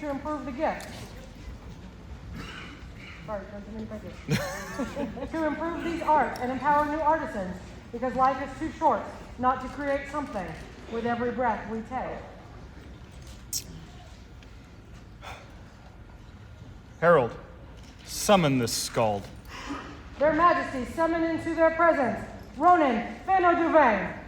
to improve the gift. Sorry, too many pages. To improve these arts and empower new artisans, because life is too short not to create something with every breath we take. Herald, summon this scald. Their Majesties summon into their presence Ronan, Fionn Duvain.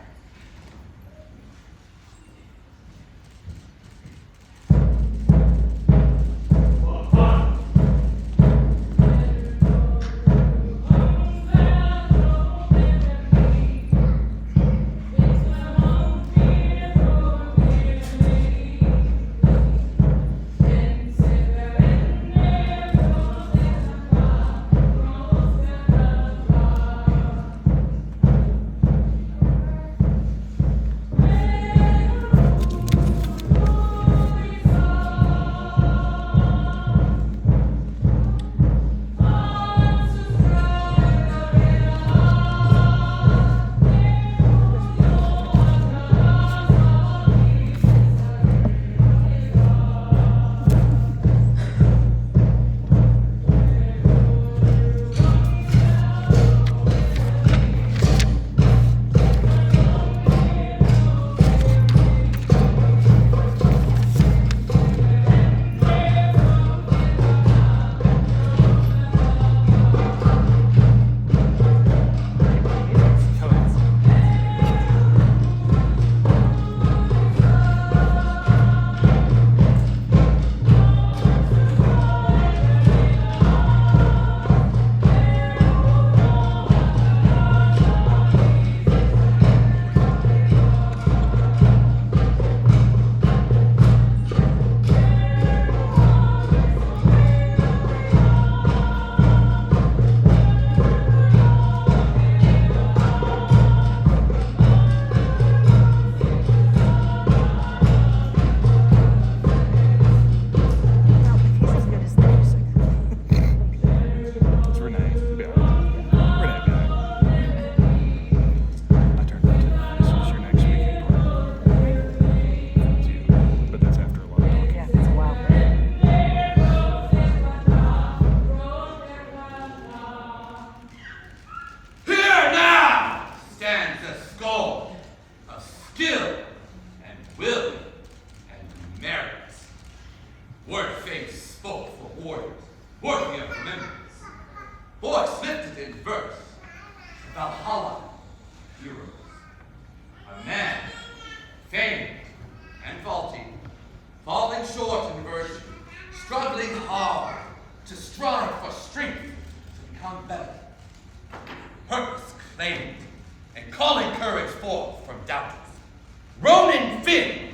Ronan Fionn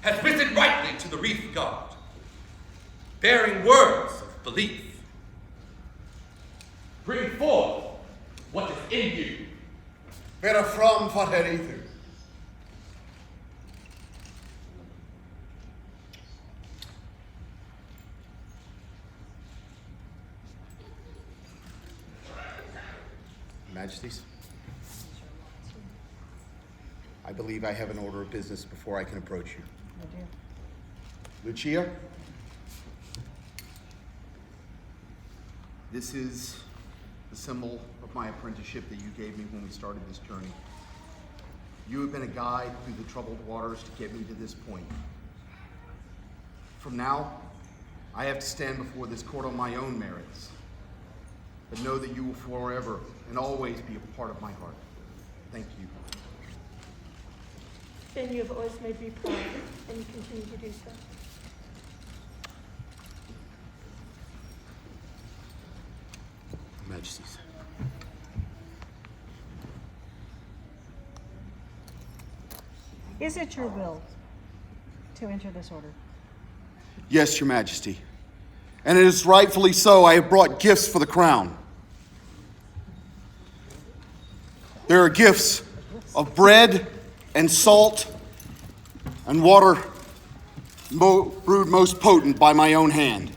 has risen rightly to the Reef God, bearing words of belief. Bring forth what is in you. Vera from what er either. Majesties, I believe I have an order of business before I can approach you. I do. Lucia, this is the symbol of my apprenticeship that you gave me when we started this journey. You have been a guide through the troubled waters to get me to this point. From now, I have to stand before this court on my own merits, but know that you will forever and always be a part of my heart. Thank you. Fionn, you have always made me proud, and you continue to do so. Majesties. Is it your will to enter this order? Yes, Your Majesty. And it is rightfully so. I have brought gifts for the crown. There are gifts of bread and salt and water brewed most potent by my own hand.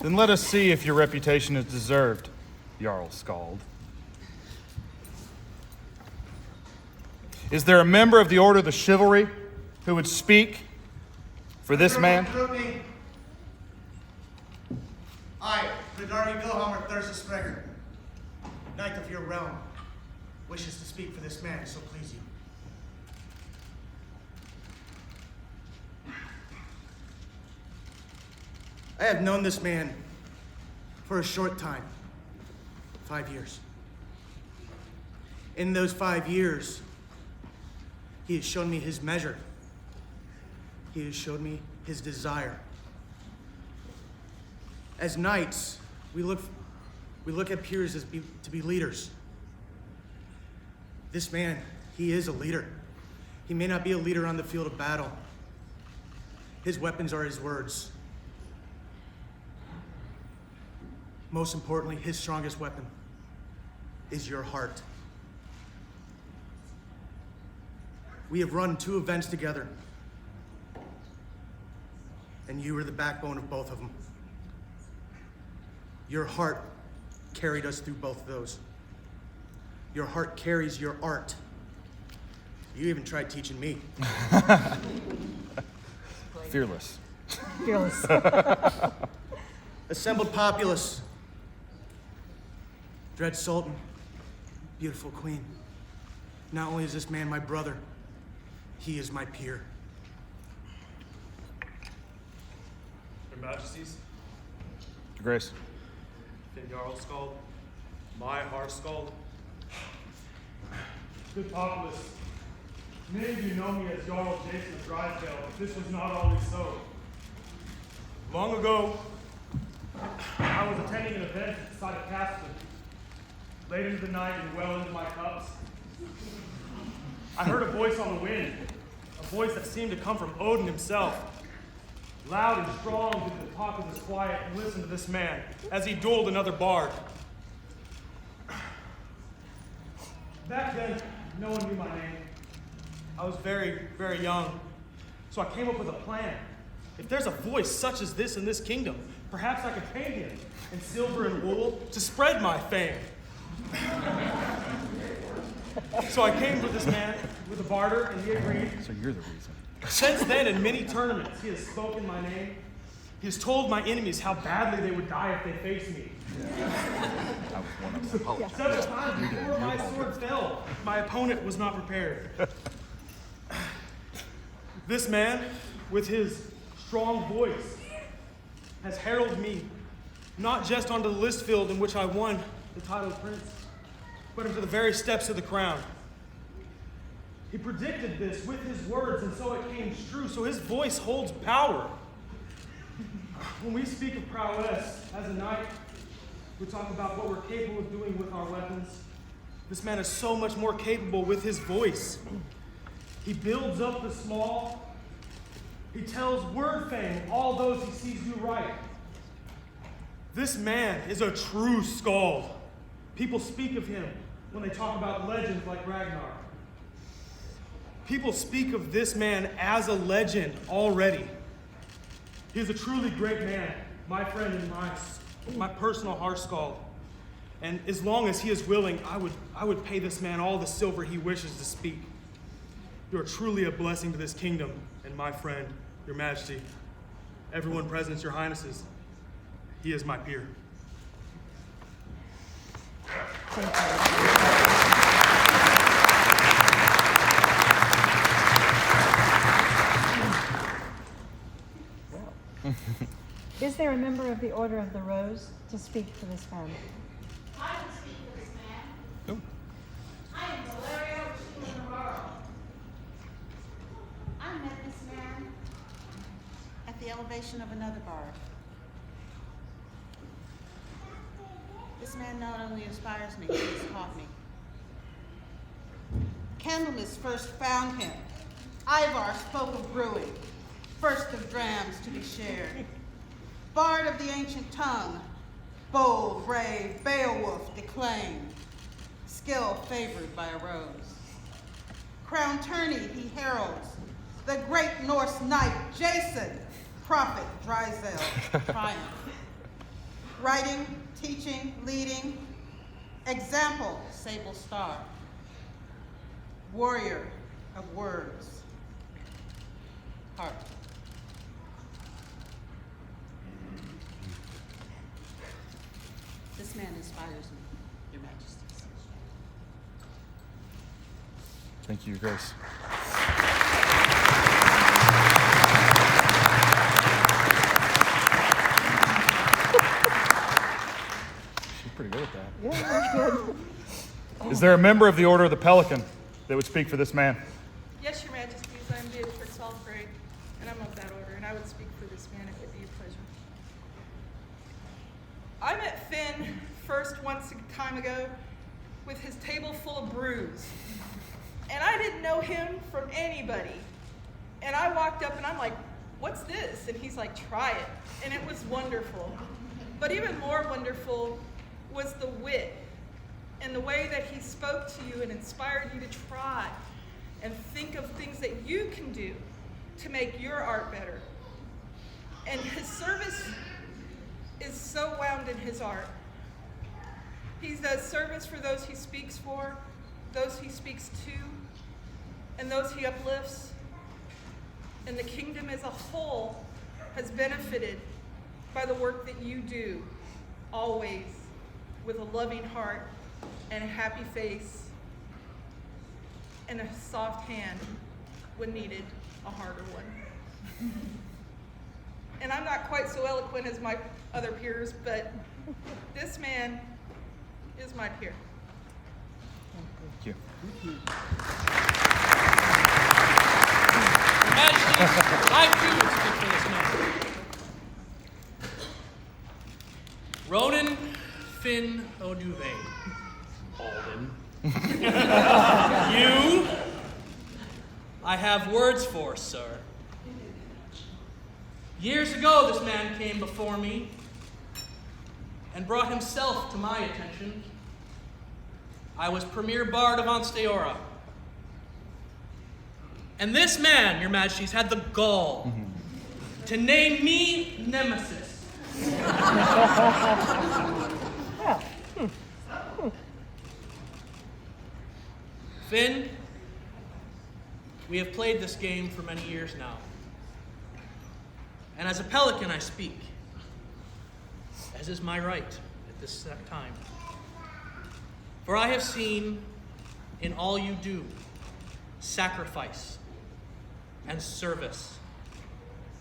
Then let us see if your reputation is deserved, Jarl Skald. Is there a member of the Order of the Chivalry who would speak for this man? I, Bredari Gilhammer Thursus Sprecher, Knight of your realm, wishes to speak for this man, so please you. I have known this man for a short time, 5 years. In those 5 years, he has shown me his measure. He has showed me his desire. As knights, we look at peers to be leaders. This man, he is a leader. He may not be a leader on the field of battle. His weapons are his words. Most importantly, his strongest weapon is your heart. We have run 2 events together, and you were the backbone of both of them. Your heart carried us through both of those. Your heart carries your art. You even tried teaching me. Fearless. Fearless. Assembled populace. Dread Sultan, beautiful queen. Not only is this man my brother, he is my peer. Your Majesties, Your Grace. Fionn Skald, my heart Skald. Good populace. Many of you know me as Jarl Jason of Drysdale, but this was not always so. Long ago, I was attending an event at the side of Caston. Late into the night and well into my cups, I heard a voice on the wind, a voice that seemed to come from Odin himself. Loud and strong did the talk of this quiet and listen to this man as he dueled another bard. Back then, no one knew my name. I was very, very young, so I came up with a plan. If there's a voice such as this in this kingdom, perhaps I could pay him in silver and wool to spread my fame. So I came to this man with a barter, and he agreed. So you're the reason. Since then, in many tournaments, he has spoken my name. He has told my enemies how badly they would die if they faced me. I was one of them. Several times before my sword fell, my opponent was not prepared. This man, with his strong voice, has heralded me, not just onto the list field in which I won the title of prince, but into the very steps of the crown. He predicted this with his words, and so it came true. So his voice holds power. When we speak of prowess as a knight, we talk about what we're capable of doing with our weapons. This man is so much more capable with his voice. He builds up the small. He tells word fame all those he sees do right. This man is a true skald. People speak of him when they talk about legends like Ragnar. People speak of this man as a legend already. He is a truly great man, my friend and my personal Harskald. And as long as he is willing, I would pay this man all the silver he wishes to speak. You are truly a blessing to this kingdom, and my friend, your majesty, everyone present, your highnesses, he is my peer. Is there a member of the Order of the Rose to speak for this man? I will speak for this man. Oh. I am Laurel. I met this man at the elevation of another bard. This man not only inspires me, he has taught me. Candlemas first found him. Ivar spoke of brewing, first of drams to be shared. Bard of the ancient tongue, bold, brave, Beowulf declaimed, skill favored by a rose. Crown tourney he heralds, the great Norse knight Jason, prophet Drysdale, triumph. Writing, teaching, leading, example, sable star. Warrior, of words. Heart. This man inspires me, Your Majesties. Thank you, Your Grace. She's pretty good at that. Yeah, that's good. Is there a member of the Order of the Pelican that would speak for this man? Yes, Your Majesties, I am dated for 12th grade, and I'm of that order, and I would speak for this man if it be a pleasure. I met Fionn first once a time ago with his table full of brews, and I didn't know him from anybody. And I walked up and I'm like, what's this? And he's like, try it. And it was wonderful. But even more wonderful was the wit and the way that he spoke to you and inspired you to try and think of things that you can do to make your art better. And his service is so wound in his art. He does service for those he speaks for, those he speaks to, and those he uplifts. And the kingdom as a whole has benefited by the work that you do, always with a loving heart and a happy face and a soft hand when needed, a harder one. And I'm not quite so eloquent as my other peers, but this man is my peer. Thank you. Your Majesties, I too would speak for this man. Ronan Fionn O'Duvain. Alden. You, I have words for, sir. Years ago, this man came before me and brought himself to my attention. I was Premier Bard of Ansteorra. And this man, Your Majesties, had the gall to name me Nemesis. Fionn, we have played this game for many years now. And as a pelican I speak, as is my right at this time. For I have seen in all you do sacrifice and service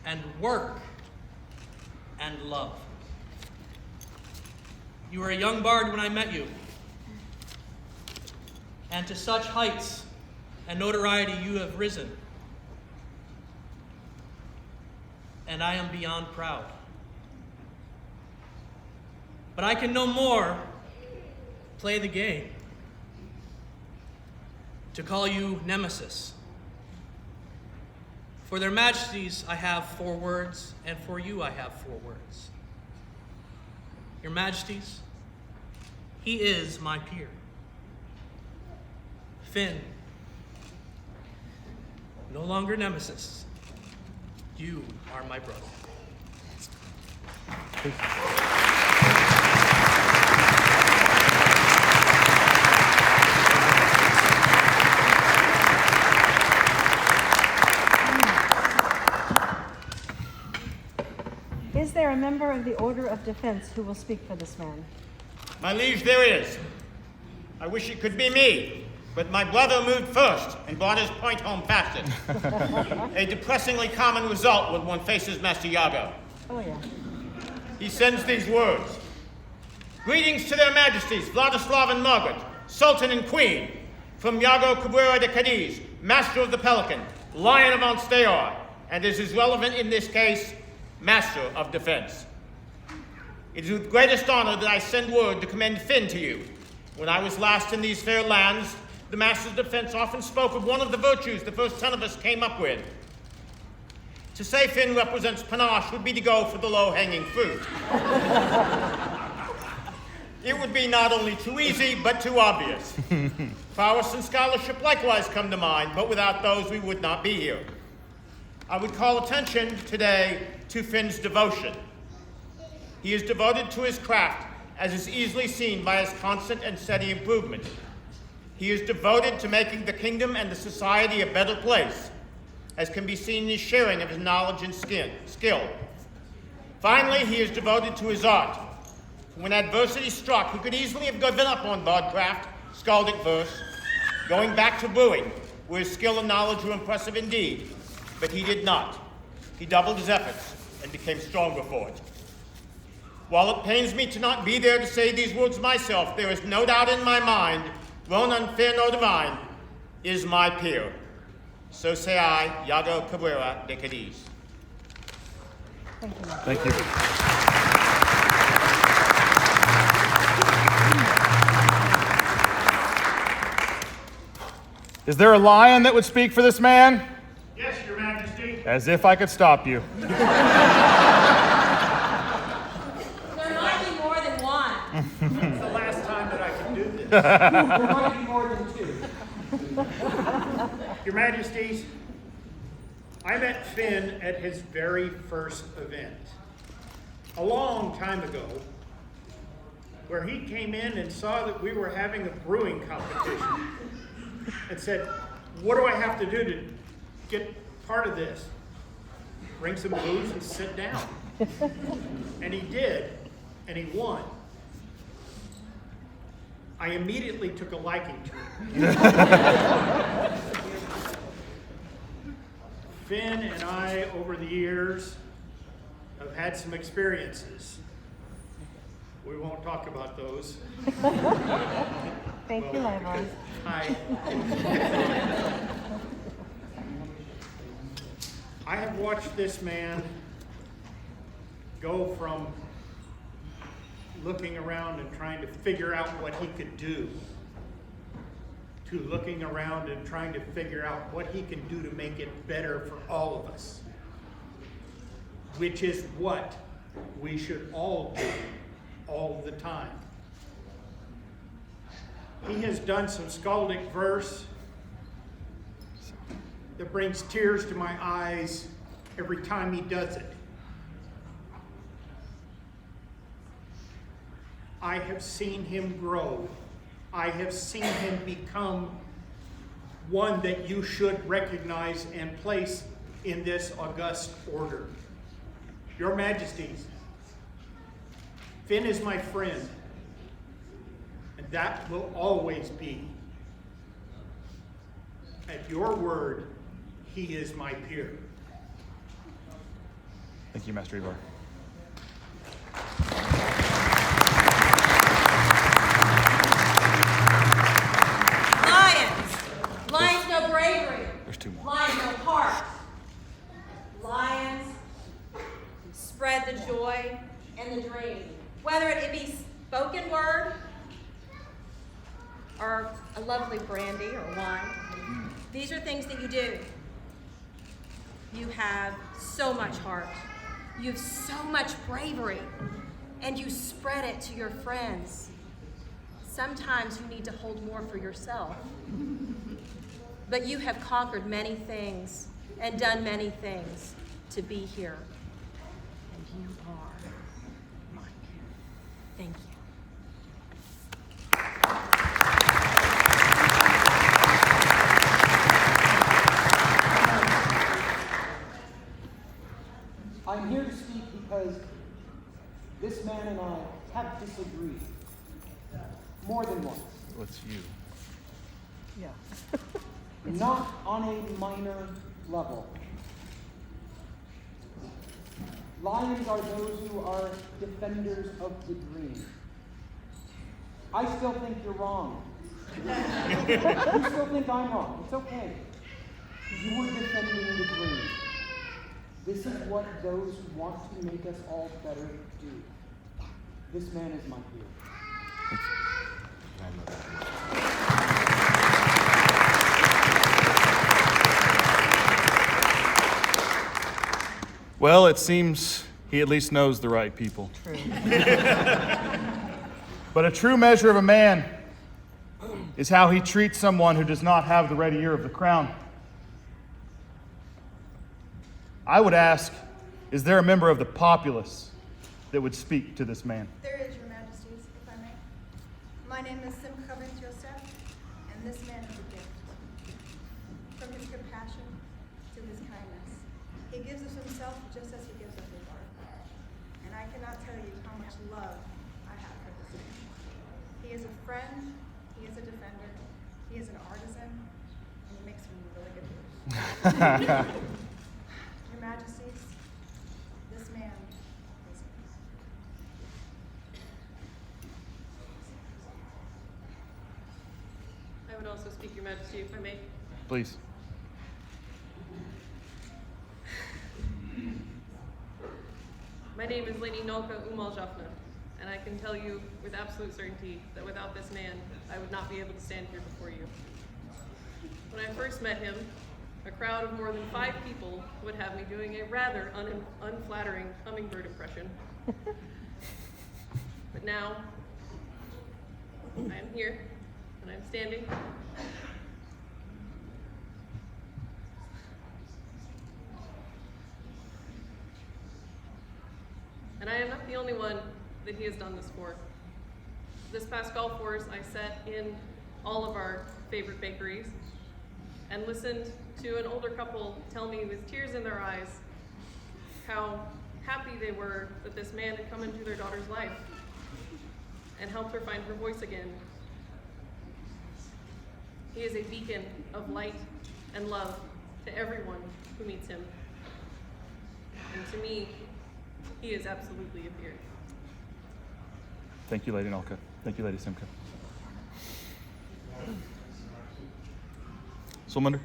and work and love. You were a young bard when I met you, and to such heights and notoriety you have risen, and I am beyond proud. But I can no more play the game to call you Nemesis. For their majesties I have 4 words, and for you I have 4 words. Your majesties, he is my peer. Fionn, no longer Nemesis. You are my brother. Is there a member of the Order of Defense who will speak for this man? My liege, there is. I wish it could be me, but my brother moved first and brought his point home fastest. A depressingly common result when one faces Master Iago. Oh, yeah. He sends these words. Greetings to their majesties, Vladislav and Margaret, Sultan and Queen, from Iago Cabrera de Cadiz, Master of the Pelican, Lion of Ansteorra, and as is relevant in this case, Master of Defense. It is with greatest honor that I send word to commend Fionn to you. When I was last in these fair lands, the Master of Defense often spoke of one of the virtues the first 10 of us came up with. To say Fionn represents panache would be to go for the low-hanging fruit. It would be not only too easy, but too obvious. Prowess and scholarship likewise come to mind, but without those we would not be here. I would call attention today to Fionn's devotion. He is devoted to his craft, as is easily seen by his constant and steady improvement. He is devoted to making the kingdom and the society a better place, as can be seen in his sharing of his knowledge and skill. Finally, he is devoted to his art. When adversity struck, he could easily have given up on bardcraft, skaldic verse, going back to brewing, where his skill and knowledge were impressive indeed. But he did not. He doubled his efforts and became stronger for it. While it pains me to not be there to say these words myself, there is no doubt in my mind Ronan, fair nor divine, is my peer. So say I, Iago Cabrera de Cadiz. Thank you. Is there a lion that would speak for this man? Yes, Your Majesty. As if I could stop you. There might be more than one. It's the last time that I can do this. There might be more than two. Your Majesties, I met Fionn at his very first event, a long time ago, where he came in and saw that we were having a brewing competition and said, what do I have to do to get part of this? Bring some booze and sit down. And he did, and he won. I immediately took a liking to him. Fionn and I, over the years, have had some experiences. We won't talk about those. Thank you, Laurel. I have watched this man go from looking around and trying to figure out what he could do to looking around and trying to figure out what he can do to make it better for all of us, which is what we should all do all the time. He has done some skaldic verse that brings tears to my eyes every time he does it. I have seen him grow. I have seen him become one that you should recognize and place in this august order. Your Majesties, Fionn is my friend, and that will always be. At your word, he is my peer. Thank you, Master Ivar. Lions know bravery. There's two more. Lions know heart. Lions spread the joy and the dream. Whether it be spoken word or a lovely brandy or wine, these are things that you do. You have so much heart. You have so much bravery. And you spread it to your friends. Sometimes you need to hold more for yourself. But you have conquered many things and done many things to be here. And you are my peer. Thank you. I'm here to speak because this man and I have disagreed more than once. What's you? Yeah. Not on a minor level. Lions are those who are defenders of the dream. I still think you're wrong. You still think I'm wrong. It's okay. You were defending the dream. This is what those who want to make us all better do. This man is my peer. Well, it seems he at least knows the right people. True. But a true measure of a man is how he treats someone who does not have the ready ear of the crown. I would ask, is there a member of the populace that would speak to this man? There is, Your Majesties, if I may. My name is Simcha Bint Yosef, and this compassion to his kindness. He gives us himself just as he gives us his art. And I cannot tell you how much love I have for this man. He is a friend, he is a defender, he is an artisan, and he makes some really good food. Your Majesties, this man is me. I would also speak, Your Majesty, if I may. Please. My name is Lady Nolka Umaljafna, and I can tell you with absolute certainty that without this man, I would not be able to stand here before you. When I first met him, a crowd of more than 5 people would have me doing a rather unflattering hummingbird impression. But now, I am here, and I'm standing. And I am not the only one that he has done this for. This past golf course, I sat in all of our favorite bakeries and listened to an older couple tell me with tears in their eyes how happy they were that this man had come into their daughter's life and helped her find her voice again. He is a beacon of light and love to everyone who meets him. And to me, he is absolutely a peer. Thank you, Lady Nolka. Thank you, Lady Simka. Solmunder?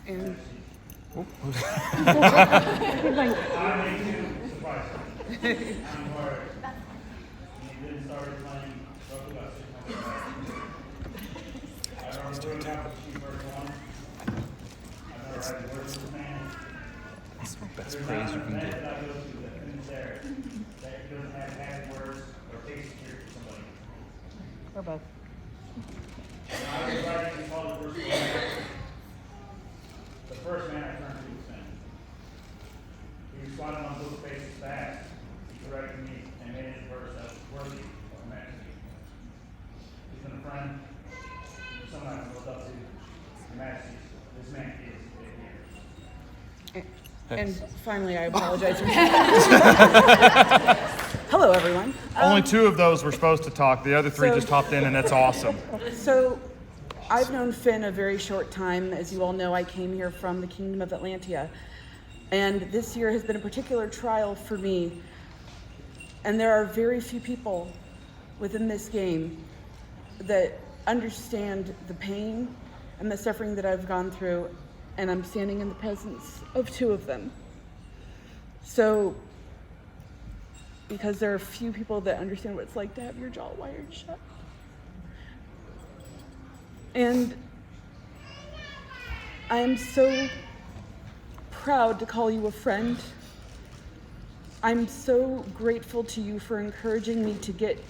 And That's the best praise you can get. or both. The first man I turned to was Fionn. He responded on both faces fast. He corrected me and made his verse that was worthy of majesty. He's been a friend, someone I've looked up to. Your Majesty, this man is a hero. And finally, I apologize for Hello, everyone. Only 2 of those were supposed to talk. The other 3 so- just hopped in, and that's awesome. So, I've known Fionn a very short time. As you all know, I came here from the Kingdom of Atlantia. And this year has been a particular trial for me. And there are very few people within this game that understand the pain and the suffering that I've gone through. And I'm standing in the presence of 2 of them. So, because there are few people that understand what it's like to have your jaw wired shut. And I am so proud to call you a friend. I'm so grateful to you for encouraging me to get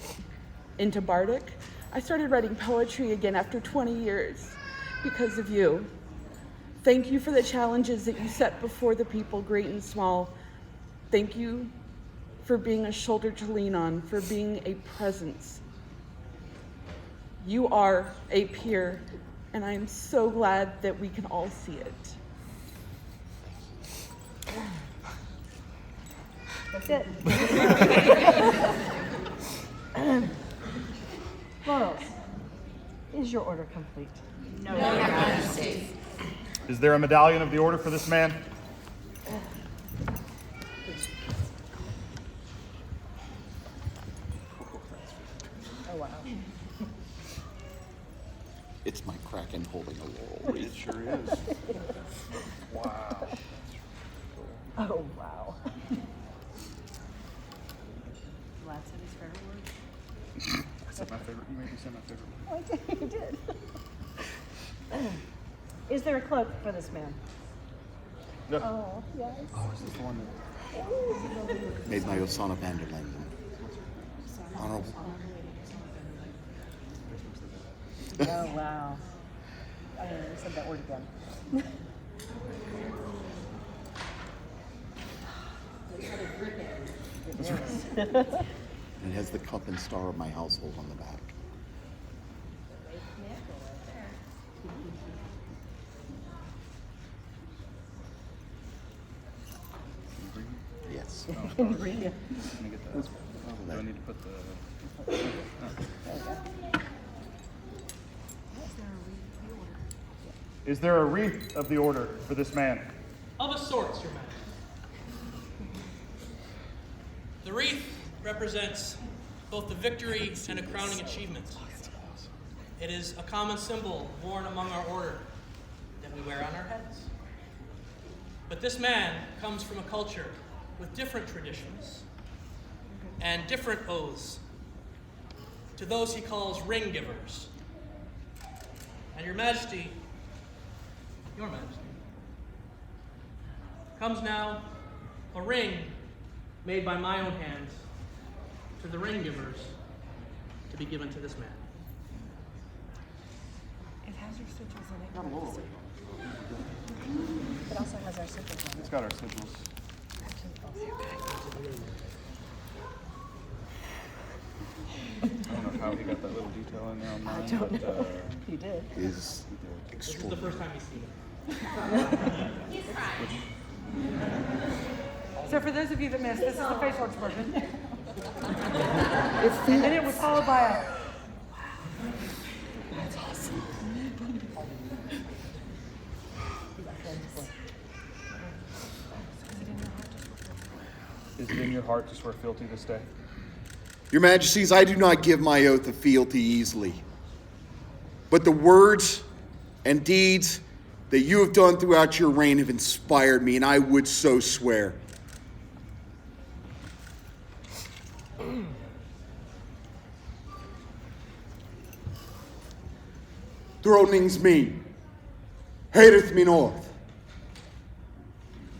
into Bardic. I started writing poetry again after 20 years because of you. Thank you for the challenges that you set before the people, great and small. Thank you for being a shoulder to lean on, for being a presence. You are a peer, and I am so glad that we can all see it. That's it. Laurel, is your order complete? No, Your Majesty. Is there a medallion of the order for this man? Oh, wow. It's my Kraken holding a laurel wreath. It sure is. Wow. Oh, wow. Glad said his fair words. I said my favorite. You made me say my favorite. Oh, I did. You did. Is there a cloak for this man? No. Oh, yes. Oh, is this the one that... Made my Osana Vanderland. Honorable. Oh, wow. I said that word again. And it has the cup and star of my household on the back. Yes. Can you read it? Let me get that. Do I need to put the... Is there a wreath of the order for this man? Of a sort, Your Majesty. The wreath represents both the victory and a crowning achievement. It is a common symbol worn among our order that we wear on our heads. But this man comes from a culture with different traditions and different oaths to those he calls ring givers. And Your Majesty, comes now a ring made by my own hands to the ring givers to be given to this man. It has your sigils in it. Not Laurel. It also has our sigils in it. It's got our sigils. I don't know how he got that little detail in there on mine. I don't but, know. He did. Is This is the first time he's seen it. So for those of you that missed, this is the facial expression. And then it was followed by a... That's awesome. Is it in your heart to swear fealty this day? Your Majesties, I do not give my oath of fealty easily. But the words and deeds that you have done throughout your reign have inspired me, and I would so swear. Dronings min, heyreth min orð.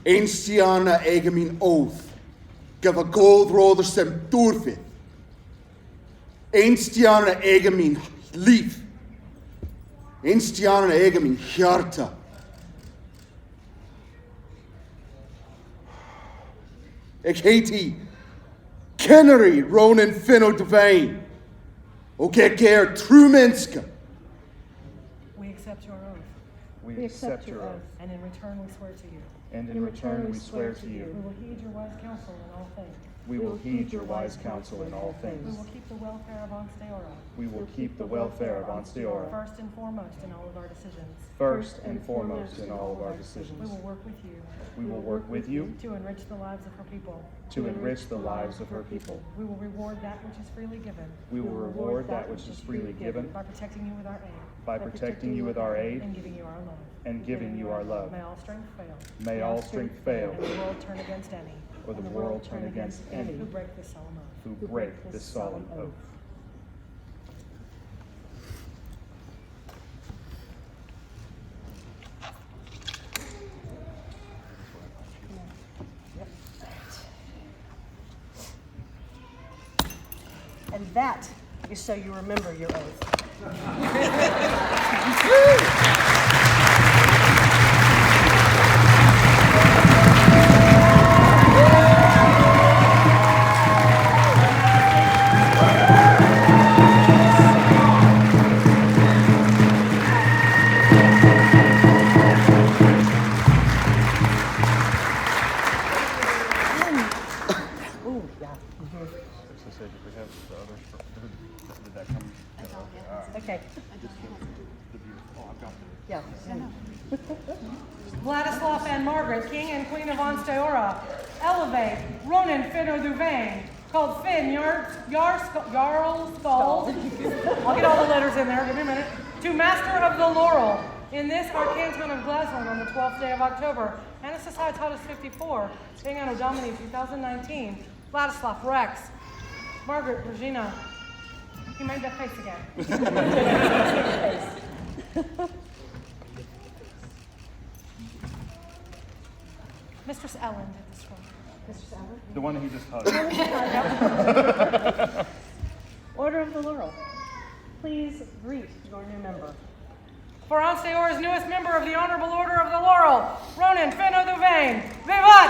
Ansteorra eiga min óð, gefa góð róður sem dúrfið. Ansteorra eiga min líf. Ansteorra eiga min hjarta. Ek heiti Kennary Ronan Fionn og ek true menneske. We accept your oath. We accept your oath. And in return we swear to you. And in return we swear to you. We will heed your wise counsel in all things. We will heed your wise counsel in all We things. will keep the welfare of Ansteorra. We will keep the welfare of Ansteorra First and foremost in all of our decisions. first and foremost in all of our We decisions. will work with you. We will work with you To enrich the lives of her people. to enrich the lives of her people. We will reward that which is freely given. We will reward that which is freely given By protecting you with our aid. by protecting you with our aid And giving you our love. and giving you our love. May all strength fail. May all strength fail, And the world turn against any. or the world turn against any Who break this solemn oath. who break this solemn oath. And that is so you remember your oath. Okay. Yeah. Vladislav and Margaret, King and Queen of Ansteorra, elevate Ronan Fionn O'Duvain, called Fionn Jarl Skald. I'll get all the letters in there, give me a minute. To Master of the Laurel, in this our canton of Glasgow on the 12th day of October, Anna Societatis 54, being Anno Domini 2019, Vladislav Rex, Margaret Regina. He made that face again. Mistress Ellen did this one. Mistress Ellen? The one that he just hugged. Order of the Laurel. Please greet your new member. For Ansteorra's newest member of the Honorable Order of the Laurel, Ronan Fionn O'Duvain. Viva!